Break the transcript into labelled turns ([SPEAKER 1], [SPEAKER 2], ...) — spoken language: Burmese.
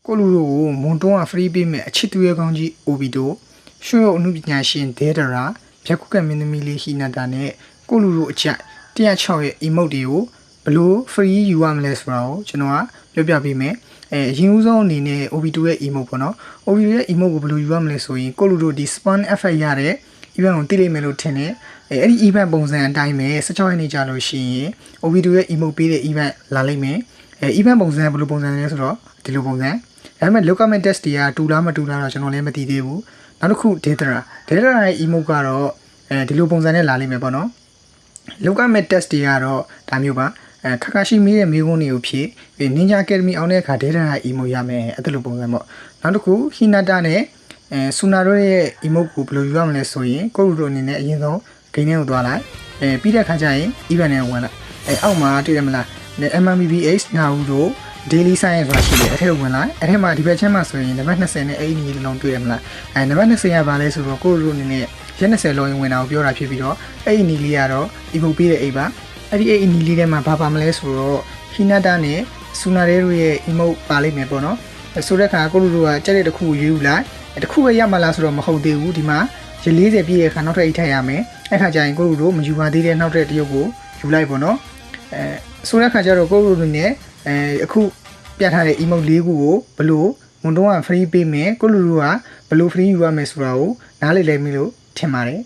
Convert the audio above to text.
[SPEAKER 1] ကိုလူတို့ကိုမွန်တွန်းက free ပေးမဲ့အချစ်သူရဲ့ကောင်းကြီး Obito ရွှေရုပ်အမှုပညာရှင်ဒေဒရာဖြတ်ခုကမင်းသမီးလေးဟီနာတာနဲ့ကိုလူတို့အချက်106ရဲ့ emote တွေကိုဘလို့ free ယူရမလဲဆိုတာကိုကျွန်တော်ကပြောပြပေးမယ်အရင်ဦးဆုံးအနေနဲ့ Obito ရဲ့ emote ပေါ့နော် Obito ရဲ့ emote ကိုဘလို့ယူရမလဲဆိုရင်ကိုလူတို့ဒီ spawn effect ရတဲ့ event ကိုသိလိမ့်မယ်လို့ထင်တယ်အဲ့ဒီ event ပုံစံအတိုင်းပဲ16ရက်နေ့ကြာလို့ရှိရင် Obito ရဲ့ emote ပေးတဲ့ event လာလိမ့်မယ်event ပုံစံဘလို့ပုံစံလဲဆိုတော့ဒီလိုပုံစံဒါပေမဲ့ local test တွေကတူလားမတူလားတော့ကျွန်တော်လည်းမသိသေးဘူးနောက်တစ်ခု data ရဲ့ emote ကတော့ဒီလိုပုံစံနဲ့လာလိမ့်မယ်ပေါ့နော် local test တွေကတော့ဒါမျိုးပါခါခါရှိမီးရဲ့မိကုန်းတွေကိုဖြည့် Ninja Academy အောင်တဲ့အခါ data ရဲ့ emote ရမယ်အဲ့လိုပုံစံပေါ့နောက်တစ်ခု Hinata နဲ့Sunaro ရဲ့ emote ကိုဘယ်လိုယူရမလဲဆိုရင်ကိုလူတို့အနေနဲ့အရင်ဆုံး game ထဲကိုသွားလိုက်ပြီးတဲ့အခါကျရင် event ထဲကိုဝင်လိုက်အောက်မှာတွေ့ရမလား MMBBH နာဦးတို့ daily science ဆိုတာရှိတယ်အဲ့ထဲကိုဝင်လိုက်အဲ့ထဲမှာဒီဘက်ချမ်းမှာဆိုရင်နံပါတ်20နဲ့အဲ့ဒီလုံးတွေ့ရမလားနံပါတ်20ကဘာလဲဆိုတော့ကိုလူတို့အနေနဲ့ရက်20လုံးရင်ဝင်တာကိုပြောတာဖြစ်ပြီးတော့အဲ့ဒီနီလေးကတော့ emote ပေးတဲ့အိတ်ပါအဲ့ဒီအိတ်နီလေးထဲမှာဘာပါမလဲဆိုတော့ Hinata နဲ့ Sunare တို့ရဲ့ emote ပါလိမ့်မယ်ပေါ့နော်ဆိုတဲ့အခါကိုလူတို့ကကြက်တဲ့တစ်ခုကိုရွေးယူလိုက်တစ်ခုပဲရမှာလားဆိုတော့မဟုတ်သေးဘူးဒီမှာရ40ပြည့်ရဲ့ခါနောက်ထပ်အိတ်ထည့်ရမယ်အဲ့ခါကျရင်ကိုလူတို့မယူပါသေးတဲ့နောက်ထပ်တရုပ်ကိုယူလိုက်ပေါ့နော်ဆိုတဲ့အခါကျတော့ကိုလူတို့နဲ့အခုပြထားတဲ့ emote ၄ခုကိုဘလို့ဝန်တော့က free ပေးမယ်ကိုလူတို့ကဘလို့ free ယူရမယ်ဆိုတာကိုနားလည်လိမ့်မယ်လို့ထင်ပါတယ်